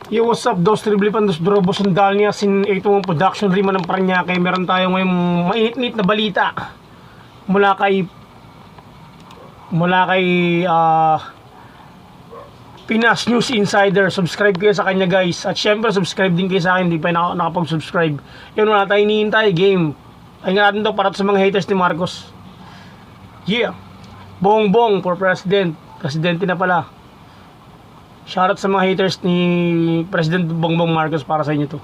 Yo, what's up? Dos Triblipan, Dos Drobo, Sandal niya, ito ang production rima ng Paranaque. Meron tayo ngayong mainit na balita mula kay Pinas News Insider. Subscribe kayo sa kanya, guys. At syempre, subscribe din kayo sa akin. Hindi pa nakapag-subscribe. Yun, wala tayo hinihintay. Game. Ay nga natin to para sa mga haters ni Marcos. Yeah. Bongbong for president. Presidente na pala. Shoutout sa mga haters ni President Bongbong Marcos, para sa inyo to.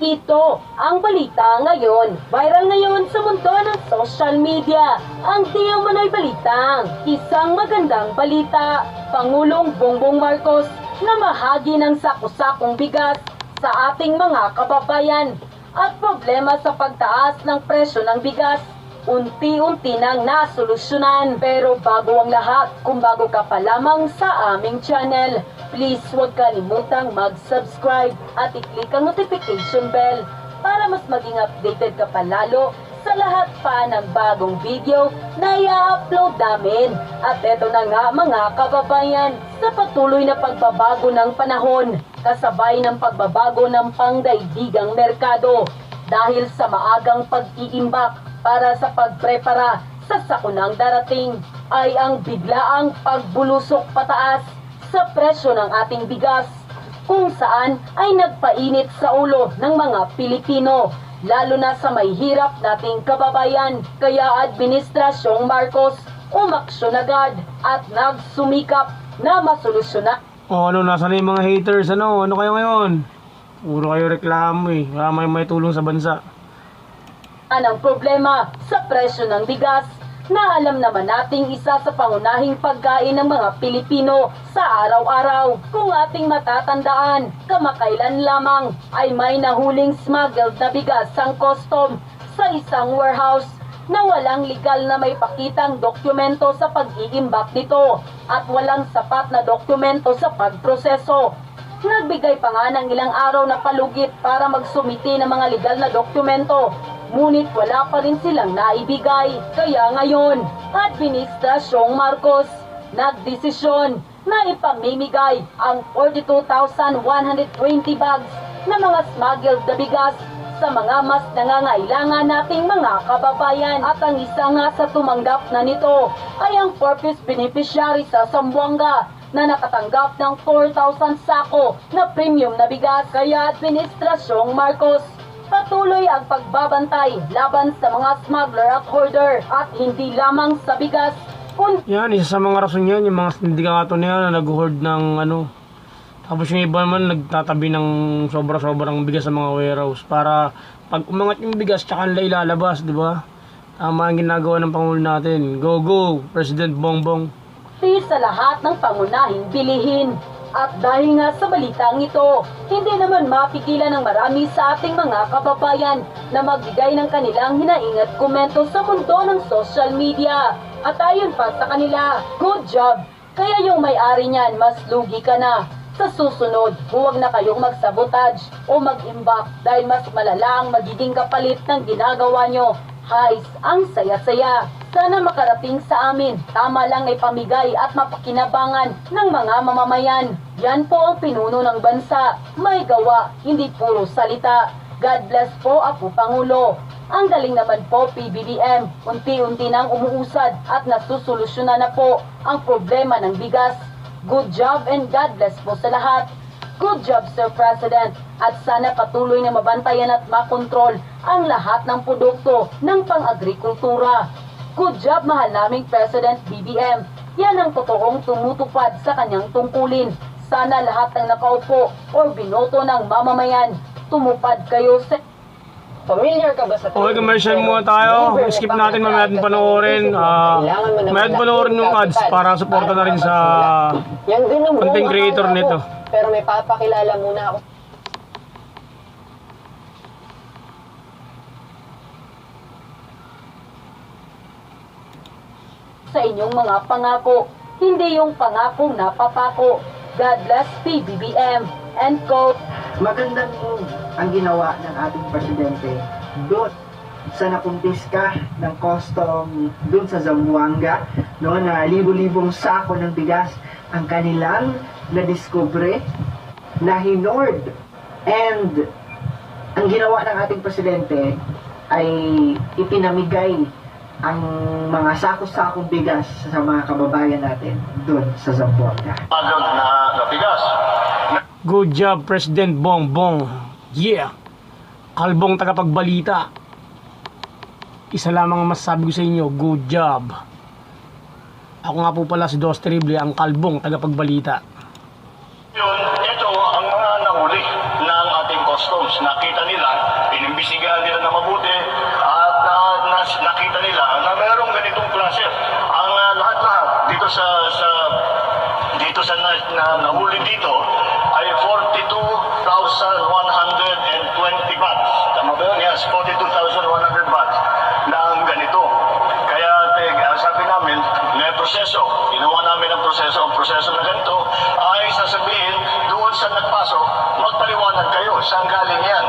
Ito ang balita ngayon. Viral ngayon sa mundo ng social media. Ang di umano'y balitang isang magandang balita. Pangulong Bongbong Marcos na mahagi ng sako-sakong bigas sa ating mga kababayan. At problema sa pagtaas ng presyo ng bigas, unti-unti nang nasolusyonan. Pero bago ang lahat, kung bago ka pa lamang sa aming channel, please huwag kalimutang mag-subscribe at i-click ang notification bell para mas maging updated ka pa lalo sa lahat pa ng bagong video na i-upload namin. At eto na nga mga kababayan, sa patuloy na pagbabago ng panahon, kasabay ng pagbabago ng pangdaigdigang merkado, dahil sa maagang pag-iimbak para sa pagprepara sa sakunang darating, ay ang biglaang pagbulusok pataas sa presyo ng ating bigas, kung saan ay nagpainit sa ulo ng mga Pilipino, lalo na sa may hirap nating kababayan. Kaya Administrasyong Marcos umaksyon agad at nagsumikap na masolusyonan. Ano, nasa na yung mga haters? Ano kayo ngayon? Puro kayo reklamo eh. Wala may tulong sa bansa. Ang problema sa presyo ng bigas na alam naman nating isa sa pangunahing pagkain ng mga Pilipino sa araw-araw. Kung ating matatandaan, kamakailan lamang ay may nahuling smuggled na bigas ang custom sa isang warehouse na walang legal na may pakitang dokumento sa pag-iimbak nito at walang sapat na dokumento sa pagproseso. Nagbigay pa nga ng ilang araw na palugit para magsumiti ng mga legal na dokumento, ngunit wala pa rin silang naibigay. Kaya ngayon, Administrasyong Marcos nagdesisyon na ipamimigay ang 42,120 bags na mga smuggled na bigas sa mga mas nangangailangan nating mga kababayan. At ang isa nga sa tumanggap na nito ay ang purpose beneficiary sa Zamboanga na nakatanggap ng 4,000 sako na premium na bigas. Kaya Administrasyong Marcos, patuloy ang pagbabantay laban sa mga smuggler at hoarder, at hindi lamang sa bigas, Yan, isa sa mga rason yan, yung mga sindikato na yan na nag-hoard ng tapos yung iba naman nagtatabi ng sobra-sobrang bigas sa mga warehouse para pag umangat yung bigas tsaka nila ilalabas, di ba? Tama ang ginagawa ng Pangulo natin. Go, go, President Bongbong. sa lahat ng pangunahing bilihin. At dahil nga sa balitang ito, hindi naman mapigilan ng marami sa ating mga kababayan na magbigay ng kanilang hinaing at komento sa mundo ng social media. At ayon pa sa kanila, good job! Kaya yung may-ari niyan, mas lugi ka na. Sa susunod, huwag na kayong magsabotage o mag-imbak dahil mas malala ang magiging kapalit ng ginagawa nyo. Guys, ang saya-saya. Sana makarating sa amin. Tama lang ay pamigay at mapakinabangan ng mga mamamayan. Yan po ang pinuno ng bansa. May gawa, hindi puro salita. God bless po, Apo Pangulo. Ang galing naman po, PBBM. Unti-unti nang umuusad at nasusolusyonan na po ang problema ng bigas. Good job and God bless po sa lahat. Good job, Sir President. At sana patuloy na mabantayan at makontrol ang lahat ng produkto ng pang-agrikultura. Good job, mahal naming President BBM. Yan ang totoong tumutupad sa kanyang tungkulin. Sana lahat ng nakaupo o binoto ng mamamayan, tumupad kayo sa... Familiar ka ba sa Okay, commercial muna tayo. Skip natin, mamaya natin panoorin. Mamaya natin panoorin yung ads para suporta na rin sa content creator nito. Pero may papakilala muna ako sa inyong mga pangako, hindi yung pangakong napapako. God bless PBBM. End quote. Magandang move ang ginawa ng ating presidente doon sa nakumpiska ng custom doon sa Zamboanga, no, na libo-libong sako ng bigas ang kanilang nadiskubre na hinord. And ang ginawa ng ating presidente ay ipinamigay ang mga sako-sakong bigas sa mga kababayan natin doon sa Zamboanga. na bigas. Good job, President Bongbong. Yeah! Kalbong tagapagbalita. Isa lamang ang masasabi ko sa inyo, good job. Ako nga po pala si Dos Terrible, ang kalbong tagapagbalita. Yun, ito ang mga nahuli ng ating customs. Nakita nila, inimbisigahan nila na mabuti at nakita nila na mayroong ganitong klase. Ang lahat-lahat dito sa nahuli dito ay 42,120 bahts. Tama ba yun? Yes, 42,100 bahts na ang ganito. Kaya sabi namin, may proseso. Ginawa namin ang proseso. Ang proseso na ganito ay sasabihin doon sa nagpasok, magpaliwanag kayo. Saan galing yan?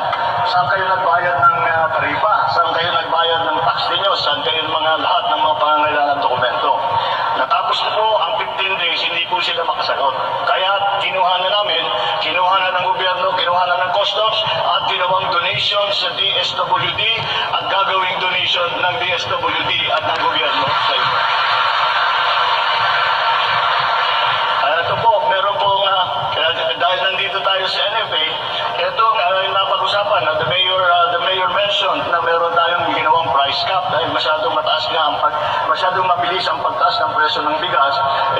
Saan kayo nagbayad ng taripa? Saan kayo nagbayad ng tax ninyo? Saan kayo lahat ng mga pangangailangan dokumento? Natapos na po ang 15 days, hindi po sila makasagot. Kaya kinuha na namin, kinuha na ng gobyerno, kinuha na ng customs, at ginawang donation sa DSWD at gagawing donation ng DSWD at ng gobyerno sa inyo. Ito po, meron po dahil nandito tayo sa NFA, ito napag-usapan na the mayor mentioned na meron tayong ginawang price cap dahil masyadong mataas nga, masyadong mabilis ang pagtaas ng presyo ng bigas,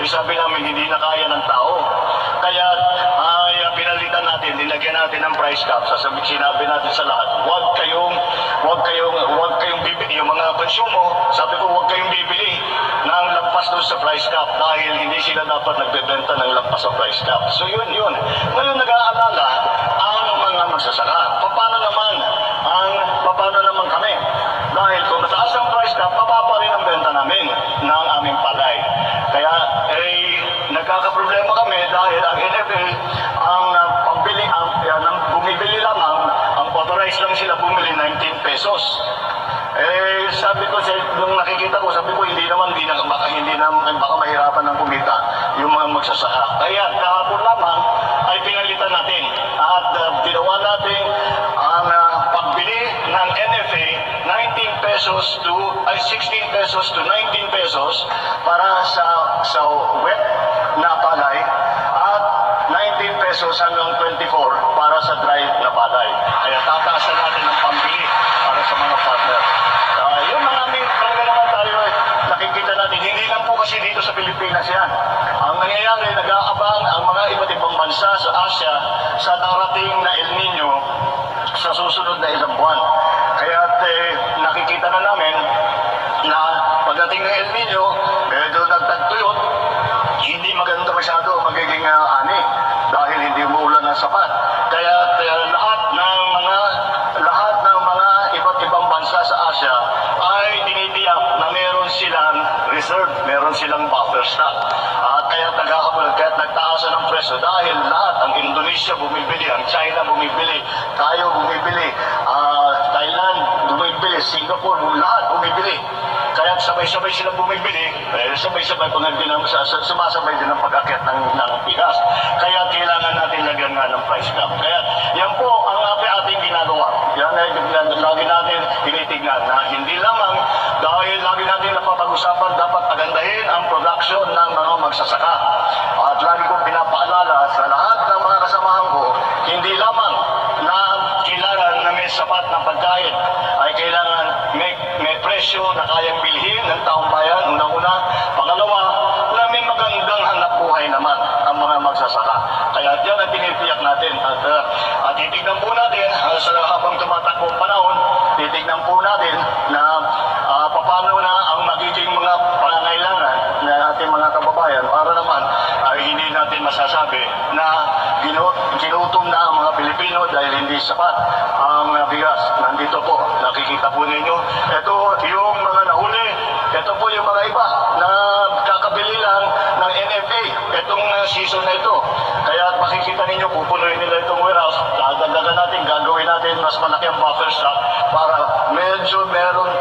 sabi namin hindi na kaya ng tao. Kaya pinalitan natin, nilagyan natin ng price cap. Sinabi natin sa lahat, huwag kayong bibili, yung mga konsumo, sabi ko huwag kayong bibili ng lampas doon sa price cap dahil hindi sila dapat nagbebenta ng lampas sa price cap. So yun. Ngayon nag-aalala ang mga magsasaka. Paano naman kami? Dahil kung mataas ang price cap, mababa rin ang benta namin ng aming palay. Kaya nagkakaproblema kami dahil ang NFA bumibili lamang, ang authorized lang sila bumili 19 pesos. Sabi ko, nung nakikita ko, sabi ko, baka mahirapan ng kumita yung mga magsasaka. Kaya kahapon lamang ay pinalitan natin at ginawa natin ang pagbili ng NFA 16 pesos to 19 pesos para sa wet na palay at 19 pesos hanggang 24 para sa dry na palay. Kaya tataasan natin ang pambili para sa mga partner. Yung mga talaga naman tayo nakikita natin, hindi lang po kasi dito sa Pilipinas yan. Ang nangyayari, nag-aabang ang mga iba't ibang bansa sa Asia sa darating na El Nino sa susunod na ilang buwan. Kaya nakikita na namin na pagdating ng El Nino, medyo nagtagtuyot, hindi maganda masyado magiging ani dahil hindi umuulan ng sapat. Kaya lahat ng mga iba't ibang bansa sa Asia ay tinitiyak na meron silang reserve, meron silang buffer stock. At kaya nagtaasan ng presyo dahil lahat, ang Indonesia bumibili, ang China bumibili, tayo bumibili, Thailand bumibili, Singapore, lahat bumibili. Kaya sabay-sabay silang bumibili, sabay-sabay sumasabay din ang pag-akyat ng bigas. Kaya kailangan natin lagyan nga ng price cap. Kaya yan po ang ating ginagawa. Yan lagi natin tinitignan na hindi lamang dahil lagi natin napapag-usapan dapat pagandahin ang production ng mga magsasaka. At lagi kong pinapaalala sa lahat ng mga kasamahan ko, hindi lamang na kailangan na may sapat na pagkain, ay kailangan may presyo na kayang bilhin ng taong bayan, unang-una. Pangalawa, na may magandang hanap buhay naman ang mga magsasaka. Kaya yan ang tinitiyak natin. At titignan po natin, habang tumatakbo ang panahon, titignan po natin na paano na ang magiging mga pangangailangan ng ating mga kababayan para naman ay hindi natin masasabi na ginutom na ang mga Pilipino dahil hindi sapat ang bigas. Nandito po, nakikita po ninyo. Ito yung mga nahuli. Ito po yung mga iba na kakabili lang ng NFA itong season na ito. Kaya makikita ninyo, pupunuin nila itong warehouse. Dagdagan natin, gagawin natin mas malaki ang buffer stock para medyo meron,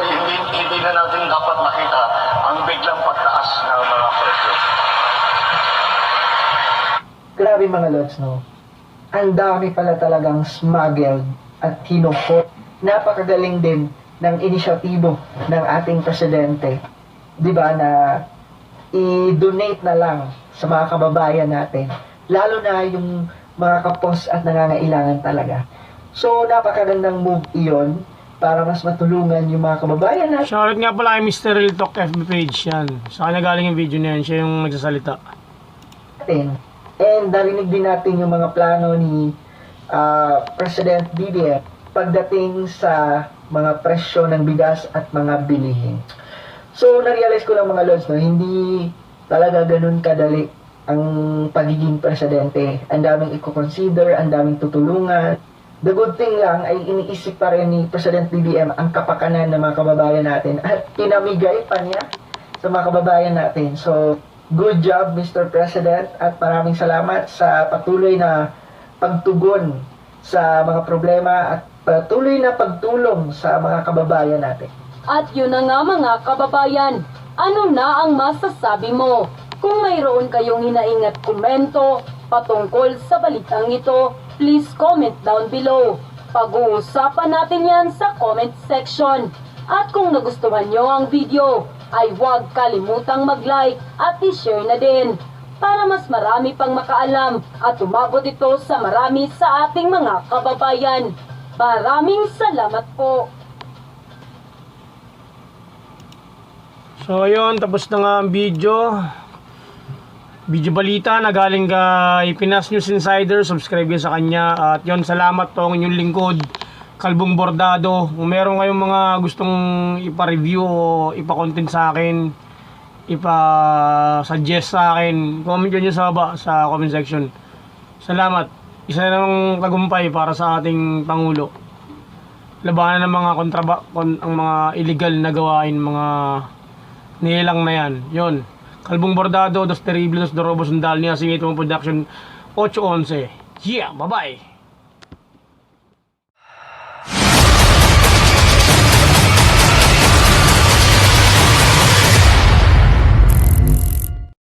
hindi na natin dapat makita ang biglang pagtaas ng mga presyo. Grabe mga lods, no? ang dami pala talagang smuggled at hinukot. Napakagaling din ng inisyatibo ng ating presidente, di ba, na i-donate na lang sa mga kababayan natin, lalo na yung mga kapos at nangangailangan talaga. So, napakagandang move iyon para mas matulungan yung mga kababayan natin. Shoutout nga pala kay Mr. Real Talk FB page yan. Sa kanya galing yung video na yan, siya yung nagsasalita. And narinig din natin yung mga plano ni President BBM pagdating sa mga presyo ng bigas at mga bilihin. So, na-realize ko lang mga lods, no, hindi talaga ganun kadali ang pagiging presidente. Ang daming i-consider, ang daming tutulungan. The good thing lang ay iniisip pa rin ni President BBM ang kapakanan ng mga kababayan natin at pinamigay pa niya sa mga kababayan natin. So, good job Mr. President at maraming salamat sa patuloy na pagtugon sa mga problema at patuloy na pagtulong sa mga kababayan natin. At yun na nga mga kababayan, ano na ang masasabi mo? Kung mayroon kayong hinaingat komento patungkol sa balitang ito, please comment down below. Pag-uusapan natin yan sa comment section. At kung nagustuhan nyo ang video, ay huwag kalimutang mag-like at i-share na din para mas marami pang makaalam at umabot ito sa marami sa ating mga kababayan. Maraming salamat po. So ayun, tapos na nga ang video balita na galing kay Pinas News Insider. Subscribe kayo sa kanya. At yun, salamat po ang inyong lingkod, Kalbong Bordado. Kung meron kayong mga gustong ipa-review o ipa-content sa akin, ipa-suggest sa akin, comment nyo sa baba sa comment section. Salamat. Isa ng tagumpay para sa ating Pangulo. Labanan ng mga ang mga illegal na gawain, mga nilang na yan. Yun. Kalbong Bordado, Dos Terribles, Dos Dorobos, Sundal niya, Singit mo Production, 8-11. Yeah, bye-bye.